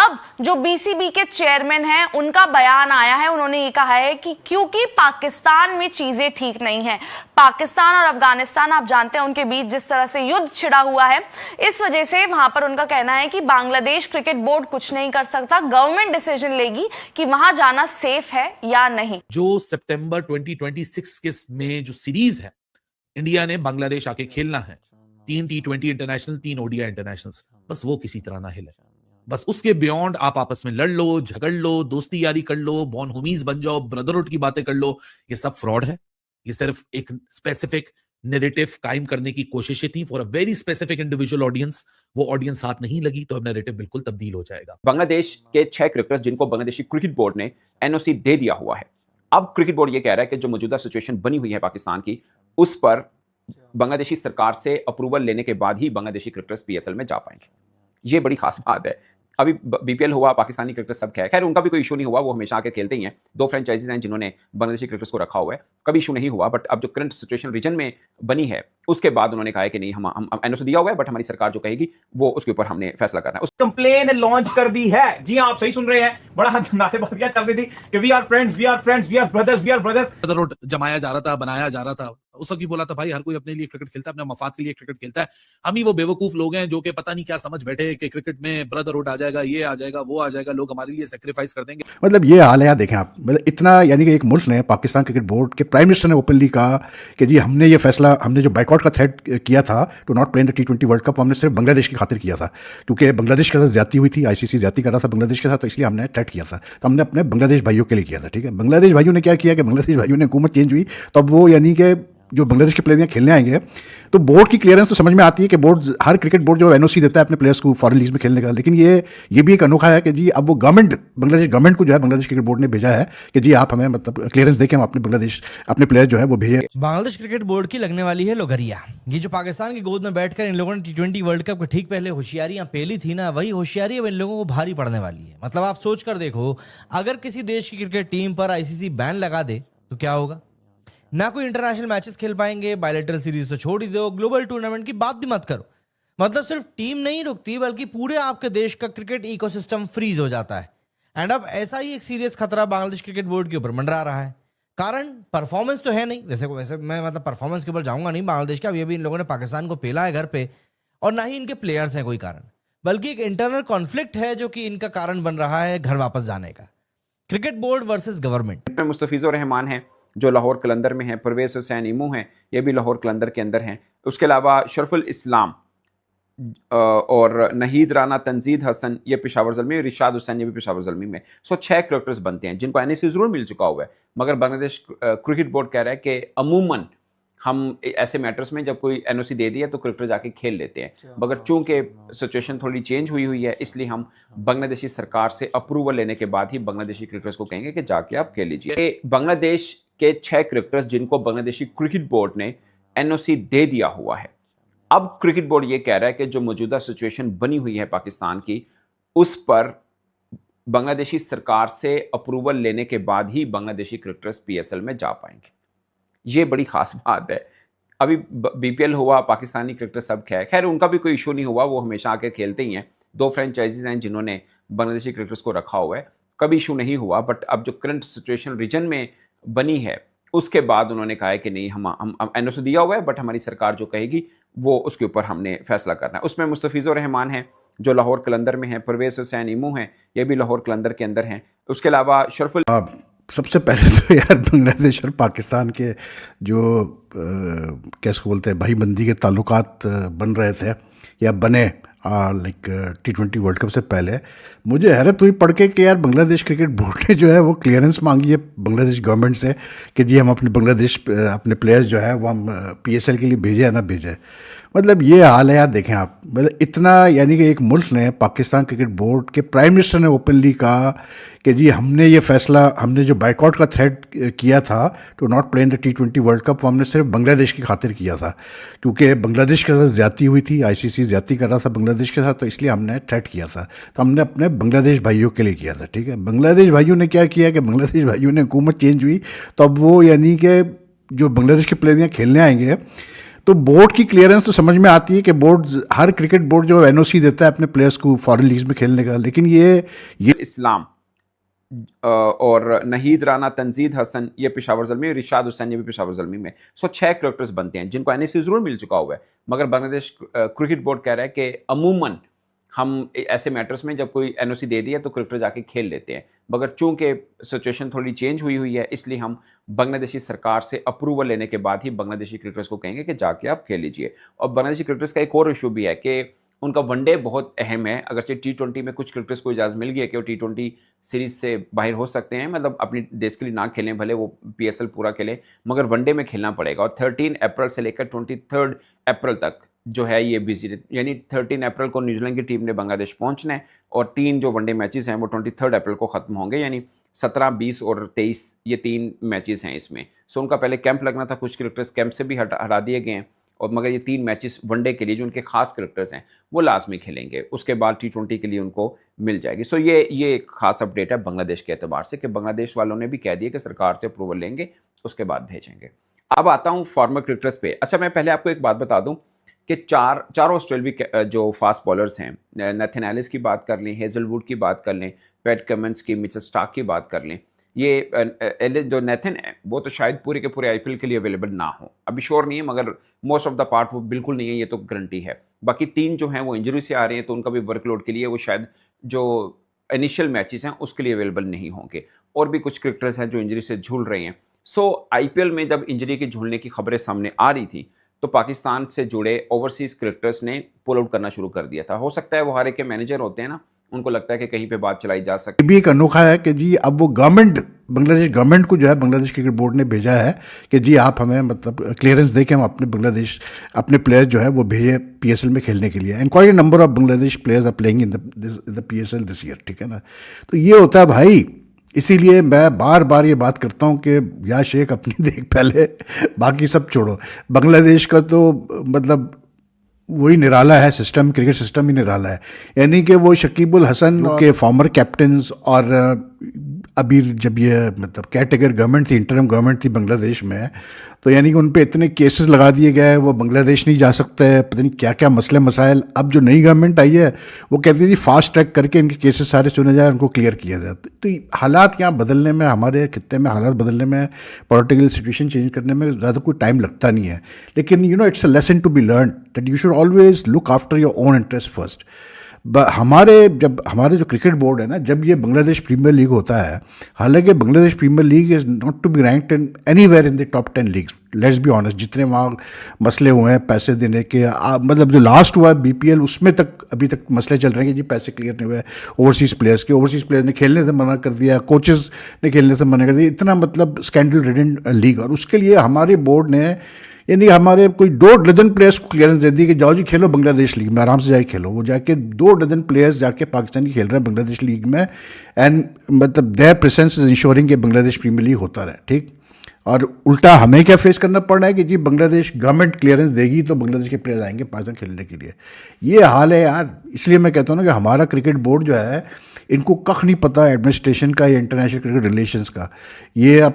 अब जो बीसीबी के चेयरमैन हैं उनका बयान आया है, उन्होंने ये कहा है कि क्योंकि पाकिस्तान में चीजें ठीक नहीं है, पाकिस्तान और अफगानिस्तान आप जानते हैं उनके बीच जिस तरह से युद्ध छिड़ा हुआ है, इस वजह से वहां पर उनका कहना है कि बांग्लादेश क्रिकेट बोर्ड कुछ नहीं कर सकता, गवर्नमेंट डिसीजन लेगी कि वहां जाना सेफ है या नहीं। जो सितंबर 2026 के में जो सीरीज है, इंडिया ने बांग्लादेश आके खेलना है, 3 T20 इंटरनेशनल, 3 ओडीआई इंटरनेशनल, बस वो किसी तरह ना हिले। बस उसके बियॉन्ड आप आपस में लड़ लो, झगड़ लो, दोस्ती यारी कर लो, बॉन होमीज बन जाओ, ब्रदरहुड की बातें कर लो, ये सब फ्रॉड है। ये सिर्फ एक स्पेसिफिक नैरेटिव कायम करने की कोशिशें थी for a very specific individual audience. वो ऑडियंस साथ नहीं लगी तो अब नैरेटिव बिल्कुल तब्दील हो जाएगा। बांग्लादेश के 6 क्रिकेटर्स जिनको बांग्लादेशी क्रिकेट बोर्ड ने एनओसी दे दिया हुआ है, अब क्रिकेट बोर्ड ये कह रहा है कि जो मौजूदा सिचुएशन बनी हुई है पाकिस्तान की, उस पर बांग्लादेशी सरकार से अप्रूवल लेने के बाद ही बांग्लादेशी क्रिकेटर्स पीएसएल में जा पाएंगे। ये बड़ी खास बात है। अभी बीपीएल हुआ, पाकिस्तानी क्रिकेटर सब खैर उनका भी कोई इशू नहीं हुआ, वो हमेशा आके खेलते ही हैं। 2 फ्रेंचाइजीज हैं जिन्होंने बांग्लादेशी क्रिकेटर्स को रखा हुआ है, कभी इशू नहीं हुआ। बट अब जो करंट सिचुएशन रीजन में बनी है, उसके बाद उन्होंने कहा है कि नहीं, हम एनओसी दिया हुआ है, बट हमारी सरकार जो कहेगी वो उसके ऊपर हमने फैसला करना है। उस कंप्लेन लॉन्च कर दी है। जी हाँ, आप सही सुन रहे हैं, बड़ा नारेबाजियां चल रही थी कि we are friends, we are friends, we are brothers, we are brothers. Brotherhood जमाया जा रहा था, बनाया जा रहा था। उस वक्त भी बोला था भाई हर कोई अपने लिए क्रिकेट खेलता है, अपने मफाद के लिए क्रिकेट खेलता है। हम ही वो बेवकूफ लोग हैं जो कि पता नहीं क्या समझ बैठे कि क्रिकेट में ब्रदरहुड आ जाएगा, ये आ जाएगा, वो आ जाएगा, लोग हमारे लिए सेक्रीफाइस कर देंगे। मतलब ये हाल है यार, देखें आप, मतलब इतना, यानी कि एक मुल्क ने, पाकिस्तान क्रिकेट बोर्ड के प्राइम मिनिस्टर ने ओपनली कहा कि जी हमने ये फैसला, हमने जो बाइकआउट का थ्रेट किया था to not play in the T20 world cup, हमने सिर्फ बांग्लादेश की खातिर किया था, क्योंकि बांग्लादेश के साथ ज्यादती हुई थी, आईसीसी ज्यादती कर रहा था बांग्लादेश के साथ, तो इसलिए हमने थ्रेट किया था। तो हमने अपने बांग्लादेश भाइयों के लिए किया था, ठीक है। बांग्लादेश भाइयों ने क्या किया कि बांग्लादेश भाइयों ने हुकूमत चेंज हुई, तो अब वो यानी कि जो बांग्लादेश के प्लेयर खेलने आएंगे तो बोर्ड की क्लियरेंस तो समझ में आती है कि बोर्ड, हर क्रिकेट बोर्ड जो एनओसी देता है अपने प्लेयर्स को फॉरेन लीग्स में खेलने का, लेकिन ये भी एक अनोखा है कि जी अब वो गवर्नमेंट, बांग्लादेश गवर्नमेंट को जो है बांग्लादेश क्रिकेट बोर्ड ने भेजा है कि जी आप हमें मतलब क्लियरेंस देके हम अपने बांग्लादेश, अपने प्लेयर जो है वो भेजे। बांग्लादेश क्रिकेट बोर्ड की लगने वाली है लोगरिया। ये जो पाकिस्तान की गोद में बैठकर इन लोगों ने T20 वर्ल्ड कप के ठीक पहले होशियारियां पेली थी ना, वही होशियारी अब इन लोगों को भारी पड़ने वाली है। मतलब आप सोच कर देखो, अगर किसी देश की क्रिकेट टीम पर आईसीसी बैन लगा दे तो क्या होगा? ना कोई इंटरनेशनल मैचेस खेल पाएंगे, बायलैटरल सीरीज तो छोड़ ही दो, ग्लोबल टूर्नामेंट की बात भी मत करो। मतलब सिर्फ टीम नहीं रुकती, बल्कि पूरे आपके देश का क्रिकेट इकोसिस्टम फ्रीज हो जाता है। एंड अब ऐसा ही एक सीरियस खतरा बांग्लादेश क्रिकेट बोर्ड के ऊपर मंडरा रहा है। कारण परफॉर्मेंस तो है नहीं, वैसे मैं मतलब परफॉर्मेंस के ऊपर जाऊंगा नहीं बांग्लादेश का, अभी इन लोगों ने पाकिस्तान को पेला है घर पे, और ना ही इनके प्लेयर्स हैं कोई कारण, बल्कि एक इंटरनल कॉन्फ्लिक्ट है जो कि इनका कारण बन रहा है घर वापस जाने का। Cricket board versus government. Mustafizur Rahman है जो लाहौर कलंदर में है, परवेज हुसैन इमू हैं, ये भी लाहौर कलंदर के अंदर हैं। उसके अलावा शरफुल इस्लाम और नहीद राना, तंजीद हसन ये पेशावर ज़ल्मी, रिशाद हुसैन ये भी पेशावर ज़ल्मी में। 6 क्रिकेटर्स बनते हैं जिनको एनओसी ज़रूर मिल चुका हुआ है, मगर बांग्लादेश क्रिकेट बोर्ड कह रहा है कि अमूमन हम ऐसे मैटर्स में जब कोई एनओसी दे दिया तो क्रिकेटर जाके खेल लेते हैं, मगर चूंकि सिचुएशन थोड़ी चेंज हुई है, इसलिए हम बांग्लादेशी सरकार से अप्रूवल लेने के बाद ही बांग्लादेशी क्रिकेटर्स को कहेंगे कि जाके आप खेल लीजिए। बांग्लादेश के 6 क्रिकेटर्स जिनको बांग्लादेशी क्रिकेट बोर्ड ने एनओसी दे दिया हुआ है, अब क्रिकेट बोर्ड ये कह रहा है कि जो मौजूदा सिचुएशन बनी हुई है पाकिस्तान की, उस पर बांग्लादेशी सरकार से अप्रूवल लेने के बाद ही बांग्लादेशी क्रिकेटर्स पीएसएल में जा पाएंगे। ये बड़ी खास बात है। अभी बीपीएल हुआ, पाकिस्तानी क्रिकेटर सब खैर उनका भी कोई इशू नहीं हुआ, वो हमेशा आके खेलते ही हैं। 2 फ्रेंचाइजीज हैं जिन्होंने बांग्लादेशी क्रिकेटर्स को रखा हुआ है, कभी इशू नहीं हुआ। बट अब जो करंट सिचुएशन रीजन में बनी है, उसके बाद उन्होंने कहा है कि नहीं, हम एनओसी दिया हुआ है, बट हमारी सरकार जो कहेगी वो उसके ऊपर हमने फैसला करना है। उसमें मुस्तफिजुर रहमान है जो लाहौर कलंदर में है, परवेज हुसैन इमू हैं, ये भी लाहौर कलंदर के अंदर हैं। उसके अलावा शरफुल, सबसे पहले तो यार बांग्लादेश और पाकिस्तान के जो कैसे बोलते हैं भाईबंदी के ताल्लुकात बन रहे थे या बने लाइक T20 वर्ल्ड कप से पहले, मुझे हैरत हुई पढ़ के कि यार बांग्लादेश क्रिकेट बोर्ड ने जो है वो क्लियरेंस मांगी है बांग्लादेश गवर्नमेंट से कि जी हम अपने बांग्लादेश अपने प्लेयर्स जो है वो हम पीएसएल के लिए भेजे या ना भेजे। मतलब ये हाल है यार, देखें आप, मतलब इतना, यानी कि एक मुल्क ने, पाकिस्तान क्रिकेट बोर्ड के प्राइम मिनिस्टर ने ओपनली कहा कि जी हमने ये फैसला, हमने जो बाइकआउट का थ्रेट किया था to not play in the T20 world cup, वो हमने सिर्फ बांग्लादेश की खातिर किया था, क्योंकि बांग्लादेश के साथ ज्यादती हुई थी, आईसीसी ज्यादती कर रहा था बांग्लादेश के साथ, तो इसलिए हमने थ्रेट किया था। तो हमने अपने बांग्लादेश भाइयों के लिए किया था, ठीक है। बांग्लादेश भाइयों ने क्या किया कि बांग्लादेश भाइयों ने, हुकूमत चेंज हुई तो अब वो यानी कि जो बांग्लादेश के प्लेयर खेलने आएंगे तो बोर्ड की क्लियरेंस तो समझ में आती है कि बोर्ड, हर क्रिकेट बोर्ड जो एनओसी देता है अपने प्लेयर्स को फॉरेन लीग्स में खेलने का, लेकिन ये इस्लाम और नहीद राना, तंजीद हसन ये पेशावर ज़ल्मी, रिशाद हुसैन ये भी पेशावर ज़ल्मी में। 6 करेक्टर्स बनते हैं जिनको एनओसी ज़रूर मिल चुका हुआ है, मगर बांग्लादेश क्रिकेट बोर्ड कह रहा है कि अमूमन हम ऐसे मैटर्स में जब कोई एनओसी दे दिया तो क्रिकेटर जाके खेल लेते हैं, मगर चूंकि सिचुएशन थोड़ी चेंज हुई है इसलिए हम बांग्लादेशी सरकार से अप्रूवल लेने के बाद ही बांग्लादेशी क्रिकेटर्स को कहेंगे कि जाके आप खेल लीजिए। और बांग्लादेशी क्रिकेटर्स का एक और इशू भी है कि उनका वनडे बहुत अहम है। अगरचे T20 में कुछ क्रिकेटर्स को इजाज़त मिल गई है कि वो T20 सीरीज से बाहर हो सकते हैं, मतलब अपनी देश के लिए ना खेलें, भले वो PSL पूरा खेलें, मगर वनडे में खेलना पड़ेगा। और 13 अप्रैल से लेकर 23 अप्रैल तक जो है ये बिजी, यानी 13 अप्रैल को न्यूजीलैंड की टीम ने बांग्लादेश पहुंचना है और 3 जो वनडे मैचेस हैं वो 23 अप्रैल को ख़त्म होंगे, यानी 17, 20 और 23 ये 3 मैचेस हैं इसमें। सो उनका पहले कैंप लगना था, कुछ क्रिकेटर्स कैंप से भी हटा दिए गए हैं, और मगर ये 3 मैचेस वनडे के लिए जो उनके खास क्रिकेटर्स हैं वो लास्ट में खेलेंगे, उसके बाद T20 के लिए उनको मिल जाएगी। सो ये एक खास अपडेट है बांग्लादेश के एतबार से कि बांग्लादेश वालों ने भी कह दिया कि सरकार से अप्रूवल लेंगे, उसके बाद भेजेंगे। अब आता हूँ फॉर्मर क्रिकेटर्स पे। अच्छा, मैं पहले आपको एक बात बता दूँ कि चार ऑस्ट्रेलियाई जो फास्ट बॉलर्स हैं, नेथन एलिस की बात कर लें, हेजलवुड की बात कर लें, पैट कमिंस की, मिचेल स्टार्क की बात कर लें, ये जो नेथन है वो तो शायद पूरे के पूरे IPL के लिए अवेलेबल ना हो, अभी श्योर नहीं है, मगर मोस्ट ऑफ द पार्ट वो बिल्कुल नहीं है, ये तो गारंटी है। बाकी 3 जो हैं वो इंजरी से आ रहे हैं, तो उनका भी वर्कलोड के लिए वो शायद जो इनिशियल मैचेस हैं उसके लिए अवेलेबल नहीं होंगे। और भी कुछ क्रिकेटर्स हैं जो इंजरी से झूल रहे हैं। सो IPL में जब इंजरी के झूलने की खबरें सामने आ रही थी तो पाकिस्तान से जुड़े ओवरसीज क्रिकेटर्स ने पुल आउट करना शुरू कर दिया था। हो सकता है वो हर एक के मैनेजर होते हैं ना, उनको लगता है कि कहीं पे बात चलाई जा सकती है। ये भी एक अनोखा है कि जी अब वो गवर्नमेंट, बांग्लादेश गवर्नमेंट को जो है बांग्लादेश क्रिकेट बोर्ड ने भेजा है कि जी आप हमें मतलब क्लियरेंस दे के हम अपने प्लेयर्स जो है वो भेजे PSL में खेलने के लिए। And quite a number of Bangladesh players are playing in the PSL this year, ठीक है ना। तो ये होता है भाई, इसीलिए मैं बार बार ये बात करता हूँ कि या शेख अपनी देख पहले, बाकी सब छोड़ो। बांग्लादेश का तो मतलब वही निराला है सिस्टम, क्रिकेट सिस्टम ही निराला है। यानी कि वो शकीबुल हसन के फॉर्मर कैप्टन्स, और अभी जब ये मतलब कैटेगर गवर्नमेंट थी, इंटरम गवर्नमेंट थी बांग्लादेश में, तो यानी कि उन पे इतने केसेस लगा दिए गए, वो बांग्लादेश नहीं जा सकते, पता नहीं क्या क्या मसले मसाइल। अब जो नई गवर्नमेंट आई है वो कहती थी फास्ट ट्रैक करके इनके केसेस सारे सुने जाए, उनको क्लियर किया जाए। तो हालात यहाँ बदलने में, हमारे खित्ते में हालात बदलने में, पॉलिटिकल सिचुएशन चेंज करने में ज़्यादा कोई टाइम लगता नहीं है। लेकिन it's a lesson to be learn that you should always look after your own interest first. हमारे जो क्रिकेट बोर्ड है ना, जब ये बांग्लादेश प्रीमियर लीग होता है, हालांकि Bangladesh premier league is not to be ranked in anywhere in the top 10 leagues, let's be honest. जितने वहाँ मसले हुए हैं पैसे देने के, मतलब जो लास्ट हुआ है BPL, उसमें तक अभी तक मसले चल रहे हैं कि जी पैसे क्लियर नहीं हुए ओवरसीज़ प्लेयर्स ने खेलने से मना कर दिया, कोचेस ने खेलने से मना कर दिया, इतना मतलब स्कैंडल रिडन लीग। और उसके लिए हमारे बोर्ड ने, यानी हमारे कोई 2 डजन प्लेयर्स को क्लियरेंस दे दी कि जाओ जी खेलो बांग्लादेश लीग में, आराम से जाके खेलो। वो जाके 2 डजन प्लेयर्स जाके पाकिस्तान की खेल रहे हैं बांग्लादेश लीग में, एंड मतलब देयर प्रेजेंस इज इंश्योरिंग कि बांग्लादेश प्रीमियर लीग होता रहे, ठीक। और उल्टा हमें क्या फेस करना पड़ रहा है कि जी बांग्लादेश गवर्नमेंट क्लियरेंस देगी तो बांग्लादेश के प्लेयर आएंगे पाकिस्तान खेलने के लिए। ये हाल है यार। इसलिए मैं कहता हूँ ना कि हमारा क्रिकेट बोर्ड जो है, इनको कख नहीं पता एडमिनिस्ट्रेशन का या इंटरनेशनल क्रिकेट रिलेशंस का। ये